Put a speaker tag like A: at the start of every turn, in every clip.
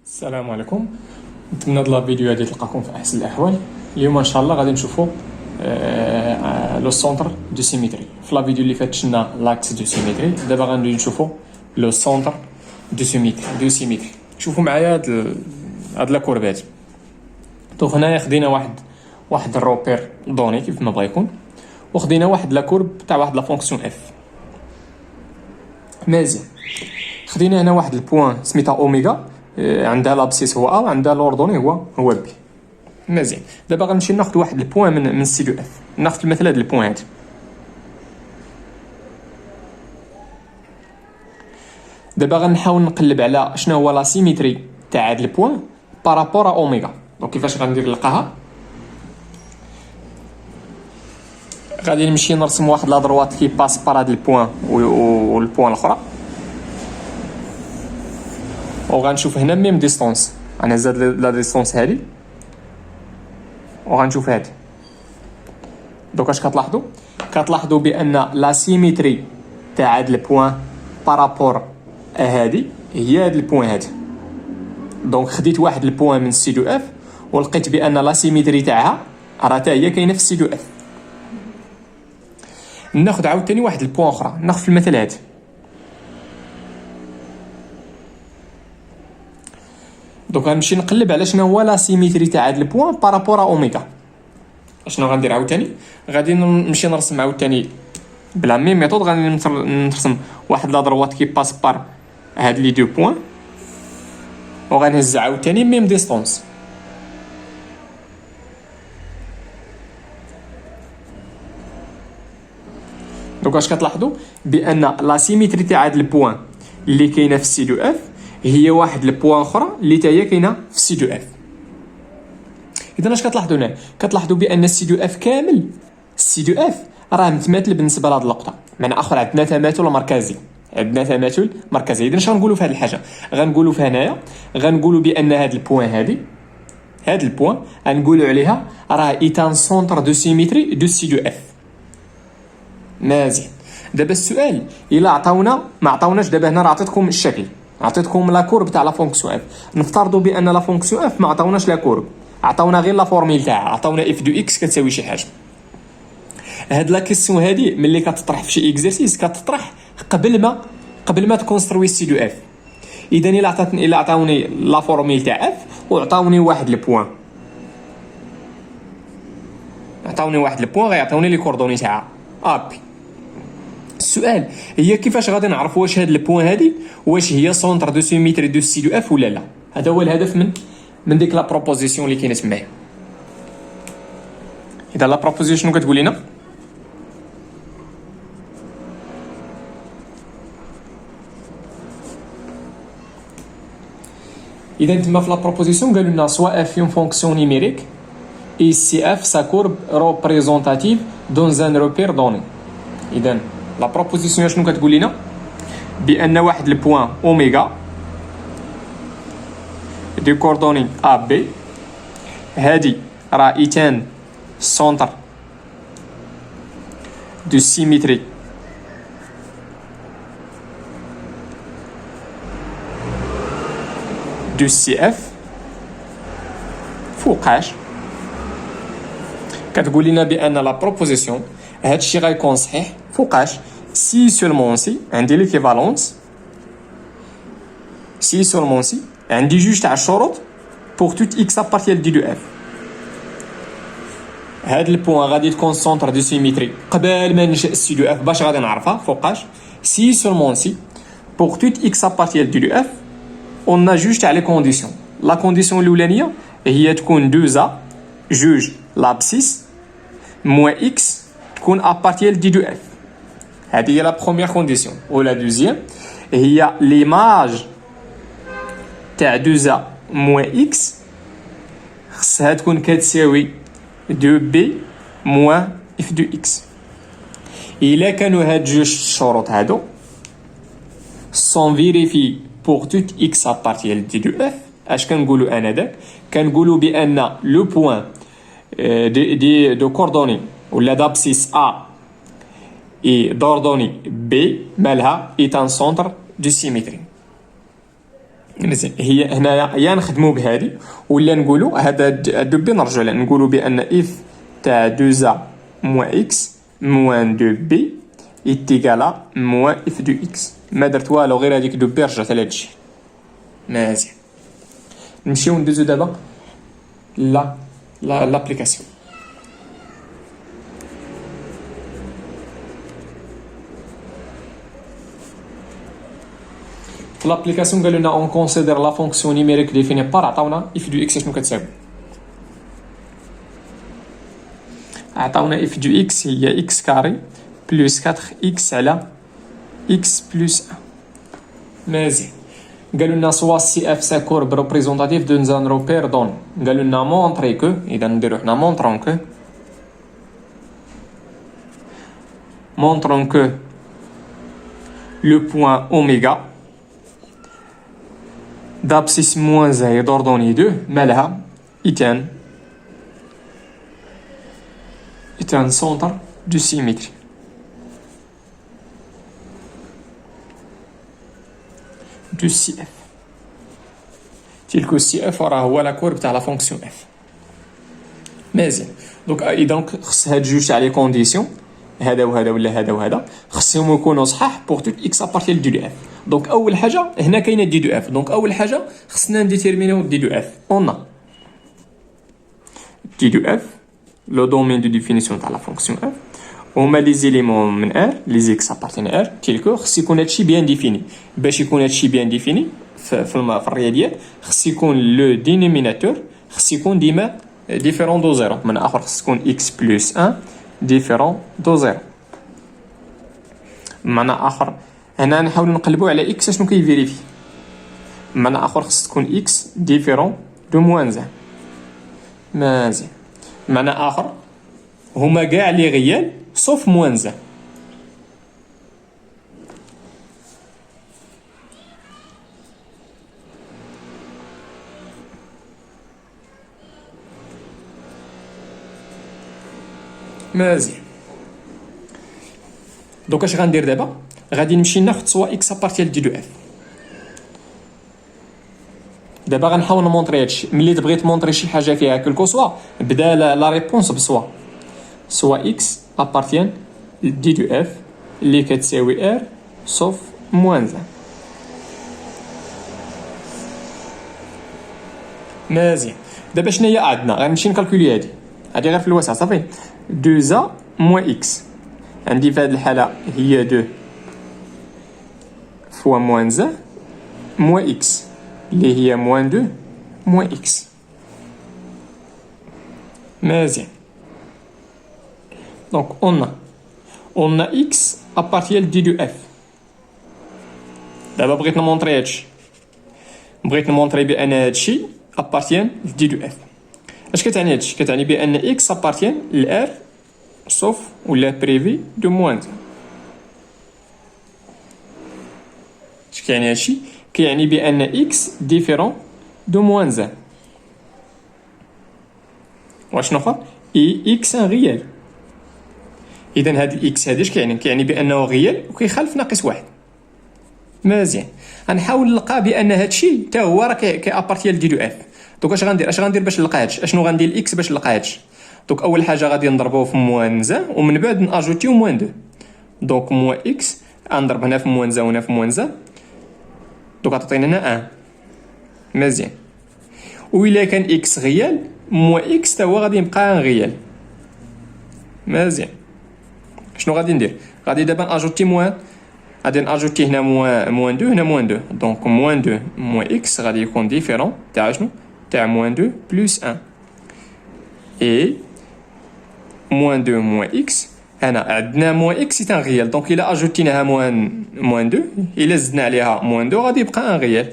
A: السلام عليكم. نتمنى هاد لا فيديو هادي تلقاكم في احسن الاحوال. اليوم ان شاء الله غادي نشوفوا لو سونتر دو سيميتري. في لا فيديو اللي فاتت شفنا لاكس دو سيميتري، دابا غادي نشوفوا لو سونتر دو سيميتري. شوفوا معايا هاد لا كوربات. دونك هنايا خدينا واحد الروبير دوني كيف ما بغا يكون، وخدينا واحد لا كورب تاع واحد لا فونكسيون اف. مزيان، خدينا هنا واحد البوان سميتها اوميغا، عندها لابسيس هو ا وعندها لوردوني هو بي. مزيان، دابا غنمشي ناخذ واحد البوان من سي دو اف. ناخذ مثلا هاد البوان هاد. دابا غنحاول نقلب على شنو هو لا سيميتري تاع هاد البوان بارابور ا اوميغا. دونك كيفاش غندير نلقاها؟ غادي نمشي نرسم واحد لا دروات كي باس بار هاد البوان والبوان الاخرى، وغنشوف هنا ميم ديستونس. انا زاد لا ديستونس هادي وغنشوف هادي. دوك اش كتلاحظوا بان لا سيميتري تاع هاد البوان بارابور هادي هي هاد البوان هادي. دونك خديت واحد البوان من سي دو اف ولقيت بان لا سيميتري تاعها راه حتى هي كاينه في سي دو اف. ناخذ عاوتاني واحد البوان اخرى، ناخذ في المثال هادي. دونك غنمشي نقلب على شنو هو لا سيميتري تاع هاد البوان بارابور اوميغا. شنو غندير عاوتاني؟ غادي نمشي نرسم عاوتاني بلا ميم ميثود. غادي نرسم واحد لا دروات كي باس بار هاد لي دو بوين، وغنهز عاوتاني ميم ديستونس. دونك اش كتلاحظوا بان لا سيميتري تاع هاد البوين اللي كاينه في سي دو اف هي واحد البوان اخرى اللي حتى هي كاينه في سي دو اف. اذا اش كتلاحظوا هنا؟ كتلاحظوا بان السي دو اف كامل، السي دو اف راه متماثل بالنسبه لهاد النقطه. معنى اخر عندنا تماثل مركزي، اذا اش غنقولوا في هاد الحاجه؟ غنقولوا في هنايا غنقولوا بان هاد البوان هاد البوان غنقولوا عليها راه ايتان سونتر دو سيميتري دو سي دو اف. مزيان، دابا السؤال الا عطاونا ما عطاوناش. دابا هنا راه عطيتكم الشكل، عطيتكم لا كورب تاع لا فونكسيون اف. نفترضوا بان لا فونكسيون اف ما عطاوناش لا كورب، عطاونا غير لا فورميل تاعها، عطاونا اف دو اكس كتساوي شي حاجه. هاد لا كيسيون هادي ملي كتطرح في شي اكزرسيس كتطرح قبل ما تكونستروي سي دو اف. اذا الا عطاوني لا فورميل تاع اف وعطاوني واحد البوان، غيعطوني لي كوردوني تاعها ابي. السؤال هي كيفاش غادي نعرف واش هاد البوان هادي واش هي سونتر دو سيميتري دو سي دو اف ولا لا. هذا هو الهدف من ديك لا بروبوزيسيون اللي كاينه تمايا. اذا لا بروبوزيسيون شنو كتقول لنا؟ اذا تما في لا بروبوزيسيون قالوا لنا سوا اف اون فونكسيون نيميريك اي سي اف سا كورب ريبريزونتاتيف دون ان روبير دوني. اذا لا بروبوزيسيون شنو كتقول لنا؟ بان واحد البوان اوميغا دي كوردوني ا بي هادي راه ايتان سونتر دو سيميتري دو سي اف. فوقاش كتقول لنا بان لا بروبوزيسيون هادشي غيكون صحيح فوقاش سي سولمون سي عندي ليكيفالونس، سي سولمون سي عندي جوج تاع الشروط بوغ توت اكس ابارتيال دي دو اف. هاد البوان غادي تكون سونتر دو سيميتري قبل ما ننشئ سي دو اف. باش غادي نعرفها فوقاش سي سولمون سي بوغ توت اكس ابارتيال دي دو اف اون جوج تاع لي كونديسيون. لا كونديسيون الاولانيه هي تكون دوزا جوج لابسيس موان اكس تكون ابارتيال دي دو اف. هذه هي لا بروميير كونديسيون. ولا دوزيام هي ليماج تاع دوزا موان اكس خصها تكون كتساوي دو بي موان اف دو اكس. الا كانوا هاد جوج الشروط هادو سون فيريفي بوغ توت اكس ابارتيال دي دو اف، اش كنقولوا انا كنقولوا بان لو بوان دو كوردوني ولا دابسيس ا اي دوردوني بي مالها ايتان سونتر دو سيميتري. مزيان. هي هنايا يا نخدموا بهذه ولا نقولوا هذا دو بي نرجعوا له نقولوا بان اف تاع 2 a موان اكس موان 2 بي ايتيكالا موان اف دو اكس. ما درت والو غير هذيك دو بي رجعت على هادشي. مزيان. نمشيو ندوزو دابا لابليكاسيون. في لابليكاسيون قالوا لنا اون كونسيدير لا فونكسيون نيميريك ديفيني بار عطاونا اف دو اكس شنو كتساوي. عطاونا اف دو اكس هي اكس كاري بلس 4 اكس على اكس بلس 1. مزيان. قالوا لنا سوا سي اف سا كورب ريبريزونتاتيف دو زان روبير دون. قالوا لنا مونطري كو اذا نديرو حنا مونطرون كو لو بوين اوميغا d'abscisse moins 1 et d'ordonnée 2 مالها est un centre de symétrie. du CF تلك CF راه هو لا كورب تاع لا فونكسيون F. مزيان. دونك خص هاد جوج تاع لي كونديسيون هذا وهذا ولا هذا وهذا خصهم يكونوا صحاح بوغ توت اكس ابارتي دي دو اف. دونك اول حاجه هنا كاينه دي دو اف. دونك اول حاجه خصنا نديتيرمينيو دي دو اف. اون دي دو اف لو دومين دو ديفينيسيون تاع لا فونكسيون اف هما لي زيليمون من ار لي زيكس ابارتين ار تيلكو خص يكون هادشي بيان ديفيني. باش يكون هادشي بيان ديفيني في الرياضيات خص يكون لو دينوميناتور خص يكون ديما ديفيرون دو زيرو. من اخر خص تكون اكس بلس 1 ديفيرون دو زيرو. معنى اخر هنا نحاول نقلبوا على اكس شنو كيفيريفي. معنى اخر خص تكون اكس ديفيرون دو موان 1. مزيان. معنى اخر هما كاع لي غيال صوف موان 1. مزيان. دوك اش غندير دابا غادي نمشي ناخذ سوا اكس ابارتيال دي دو اف. دابا غنحاول نمونطري هادشي. ملي تبغيت تمونطري شي حاجه فيها كلكو سوا بدا لا ريبونس سوا اكس ابارتيان دي دو اف اللي كتساوي ار صوف موان 1. مزيان. دابا شناهي عندنا غنمشي نكالكولي هادي غير في الوسع صافي. 2 a موان اكس عندي في هذه الحالة هي 2 فوا موان 1 موان اكس اللي هي موان 2 موان اكس. مزيان. دونك اون اكس ابارتيال دي دو اف. دابا بغيت نمونطري هادشي. بغيت نمونطري بان هادشي ابارتيان دي دو اف. اش كتعني هادشي؟ كتعني بان اكس ابارتيان لار صوف ولا بريفي دو موان 1. اش كيعني هادشي؟ كيعني بان اكس ديفيرون دو موان 1. واشنو اخر؟ اي اكس ان ريال. اذا هاد الاكس هادي اش كيعني بانه ريال وكيخالف ناقص 1. مزيان. غنحاول نلقى بان هادشي حتى هو راه كابارتيال دي دو اف. دوك اش غندير باش نلقى هادشي؟ اشنو غندير الاكس باش نلقى هادشي؟ دونك اول حاجه غادي نضربوه في موان 1 ومن بعد ناجوتيو موان 2. دونك موان اكس نضرب هنا في موان 1 وهنا في موان 1 دوك غتعطينا هنا 1. مزيان. وإلا كان اكس ريال موان اكس تا هو غادي يبقى ان ريال. مزيان. شنو غادي ندير؟ غادي دابا ناجوتي موان غادي ناجوتي هنا موان 2 هنا موان 2. دونك موان 2 موان اكس غادي يكون ديفيرون تاع شنو؟ تاع موان 2 بلس 1 اي موان 2 موان اكس. هنا عندنا موان اكس سي ان ريال. دونك الا اجوتيناها موان 2 الا زدنا عليها موان 2 غادي يبقى ان ريال.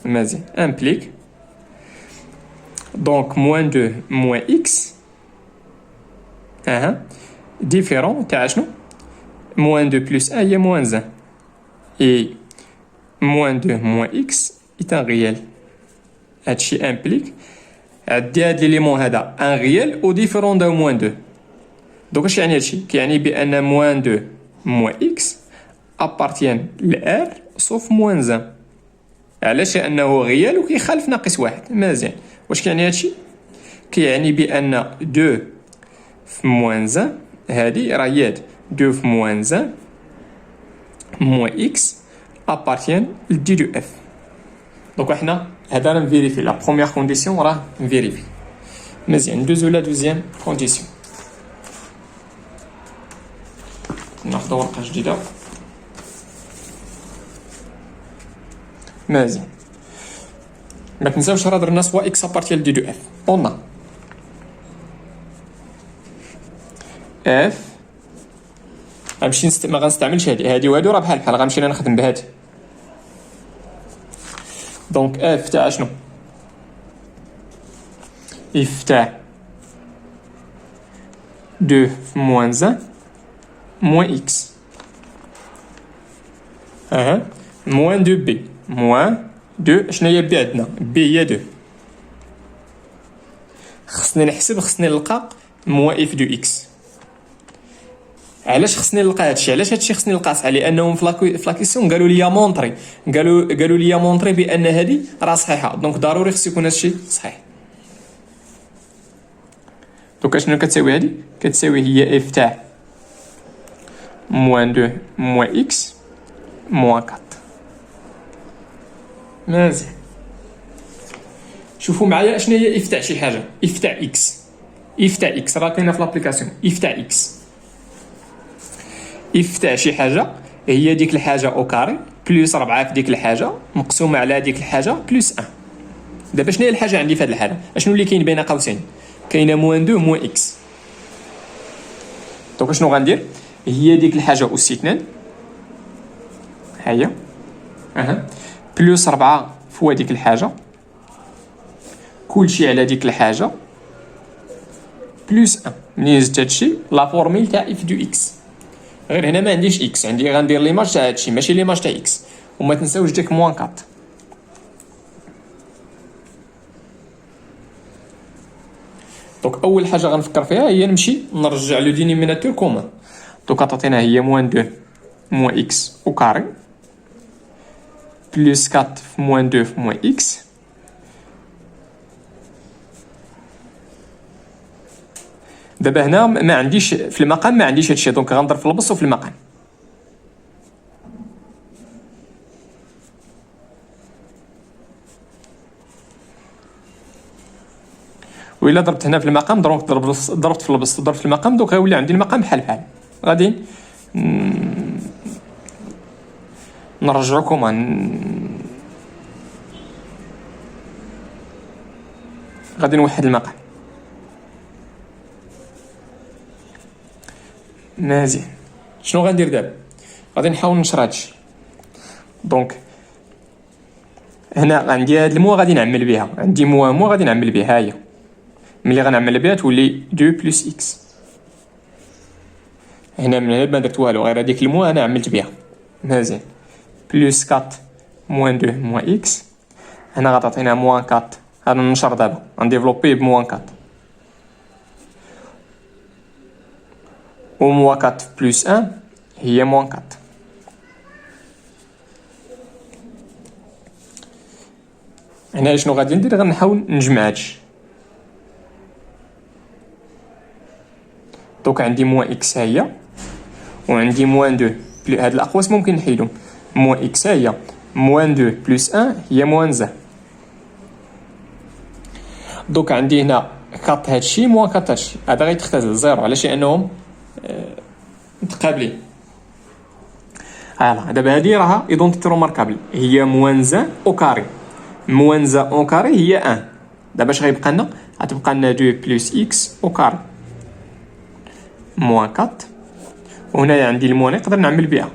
A: مزيان. امبليك دونك موان 2 موان اكس ديفيرون تاع شنو؟ موان 2 بلس 1 هي موان 1 اي موان 2 موان اكس est un réel. هادشي امبليك عندي هاد ليليمون هذا ان ريال او ديفيرون دو موان 2. دونك اش يعني هادشي؟ كيعني بان موان 2 موان اكس ابارتيان لار سوف موان زان. علاش؟ لانه غيال وكيخالف ناقص واحد. مزيان. واش كيعني هادشي؟ كيعني بان 2 في موان زان هادي راه ياد 2 في موان زان موان اكس ابارتيان لدي دو اف. دونك حنا هذا راه نفيريفي لا بروميير كونديسيون راه نفيريفي. مزيان. ندوزو لا دوزيام كونديسيون. ناخدو ورقه جديده. مزيان. ما تنساوش راه درنا سوا اكس ابارتيال دي دو اف. قلنا اف غنمشي ما غنستعملش هادي وهادو راه بحال بحال، غنمشي انا نخدم بهادي. دونك اف تاع شنو؟ اف تاع 2 في موان زان موان اكس موان 2 بي موان 2. شنو هي بي عندنا؟ بي هي 2. خصني نحسب، خصني نلقى موان اف دو اكس. علاش خصني نلقى هادشي؟ علاش هادشي خصني نلقى؟ لانهم في لاكيسيون قالوا لي مونطري، قالوا لي مونطري بان هادي راه صحيحه. دونك ضروري خص يكون هادشي صحيح. دونك شنو كتساوي هادي؟ كتساوي هي اف تاع موان 2 موان اكس موان 4. مزيان. شوفوا معايا شنو هي اف تاع شي حاجه. اف تاع اكس، اف تاع اكس راه كاينه في لابليكاسيون. اف تاع اكس، اف تاع شي حاجه هي ديك الحاجه او كاري بلس 4 في ديك الحاجه مقسومه على ديك الحاجه بلس 1. دابا شنو هي الحاجه عندي في هذه الحاله؟ اشنو اللي كاين بين قوسين؟ كاينه موان 2 موان اكس. دونك شنو غندير؟ هي ديك الحاجه اس 2 هيا بلس 4 فوا ديك الحاجه كلشي على ديك الحاجه بلس 1. منين زدت هادشي لا فورميل تاع اف دو اكس. غير هنا ما عنديش اكس، عندي غندير ليماج تاع هادشي ماشي ليماج تاع اكس. وما تنساوش ديك موان 4. دونك اول حاجه غنفكر فيها هي نمشي نرجع لو دينيميناتور كومون. دونك عطاتينا هي موان 2 موان اكس او كاري بلس 4 في موان 2 في موان اكس دابا هنا ما عنديش في المقام، ما عنديش هادشي. دونك غنضرب في البسط وفي المقام. وإلا ضربت هنا في المقام دونك ضربت في البسط ضربت في المقام، دونك غيولي عندي المقام بحال بحال. غادي نرجعوكم غادي نوحد المقام. مزيان. شنو غندير دابا؟ غادي نحاول نشر هادشي. دونك هنا عندي هاد الموا غادي نعمل بها، عندي موا غادي نعمل بها. هي ملي غنعمل بها تولي 2 بلس اكس. هنا من هنا ما درت والو، غير هذيك الموا انا عملت بها. مزيان. بلس 4 موان 2 موان اكس. هنا غتعطينا موان 4. هذا ننشر دابا غنديفلوبي بموان 4 و موان 4 بلس 1 هي موان 4. هنا شنو غادي ندير؟ غنحاول نجمع هادشي. دونك عندي موان اكس هي وعندي موان 2 هاد الاقواس ممكن نحيدهم. موان اكس هي موان 2 بلس 1 هي موان زان. دونك عندي هنا 4 هادشي موان 4 هادشي. هذا غيتختزل زيرو علاش؟ لانهم متقابلين. دابا هادي راها ايدونتيتي روماركابل هي موان زان او كاري. موان زان او كاري هي 1. دابا اش غيبقى لنا؟ غتبقى لنا 2 بلس اكس او كاري موان 4. وهنايا عندي الموان نقدر نعمل بها.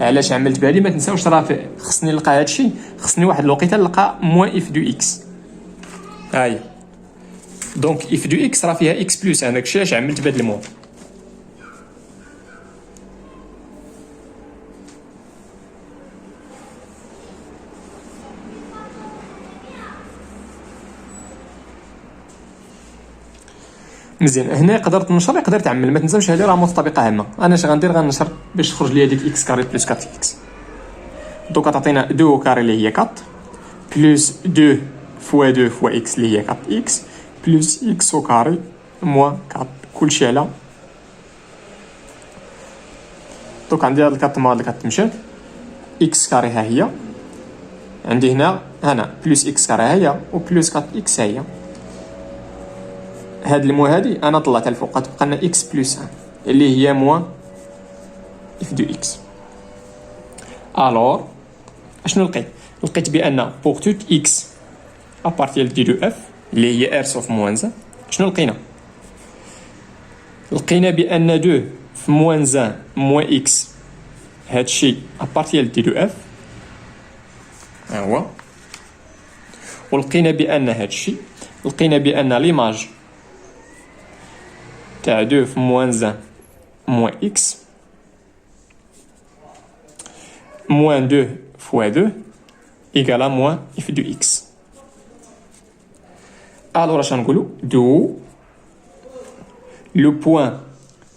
A: علاش عملت بهادي؟ ما تنساوش راه خصني نلقى هادشي، خصني واحد الوقيته نلقى موان اف دو اكس. هاهي دونك اف دو اكس راه فيها اكس بلس 1. داكشي علاش عملت بهاد الموان. مزيان. هنا يقدر تنشر يقدر تعمل، ما تنساوش هذه راه متطابقه عامه. انا اش غندير غنشر باش تخرج لي هذيك اكس كاري بلس 4 اكس. دوكا تعطينا 2 كاري اللي هي 4 بلس 2 فوا 2 فوا اكس اللي هي 4 اكس بلس اكس او كاري موان 4 كلشي على. دوك عندي هاد الكات مع هاد الكات مشات، اكس كاري ها هي عندي هنا بلس اكس كاري ها هي و بلس 4 اكس ها هي. هاد المو هادي انا طلعتها الفوق غتبقى لنا اكس بلس 1 اللي هي موان اف دو اكس. الور اشنو لقيت بان بوغ توت اكس ابارتيال دي دو اف اللي هي ار سوف موان 1 شنو لقينا بان 2 في موان 1 موان اكس هادشي ابارتيال دي دو اف ها هو. ولقينا بان هادشي لقينا بان ليماج تاع 2 في موان 1 موان اكس موان 2 فوا 2 ايكال ا موان اف دو اكس. الور اش نقولوا دو لو بوين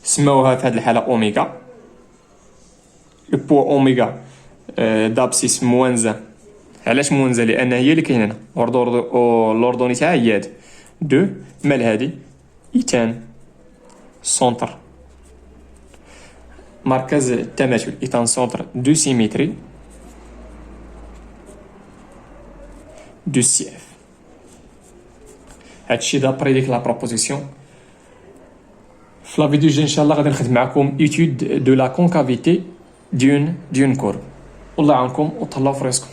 A: سماوها في هذه الحاله اوميغا. لو بوين اوميغا دابسيس موان 1. علاش موان 1؟ لان هي اللي كاينه هنا لوردوني تاعها هي هادي 2 مال هادي ايتان سونتر مركز التماثل ايتان سونتر دو سيميتري دو سي اف. هادشي دابري ديك لا بروبوزيسيون. في لا فيديو الجاي ان شاء الله غادي نخدم معكم ايتود دو لا كونكافيتي دون كورب. والله يعاونكم وتهلاو في راسكم.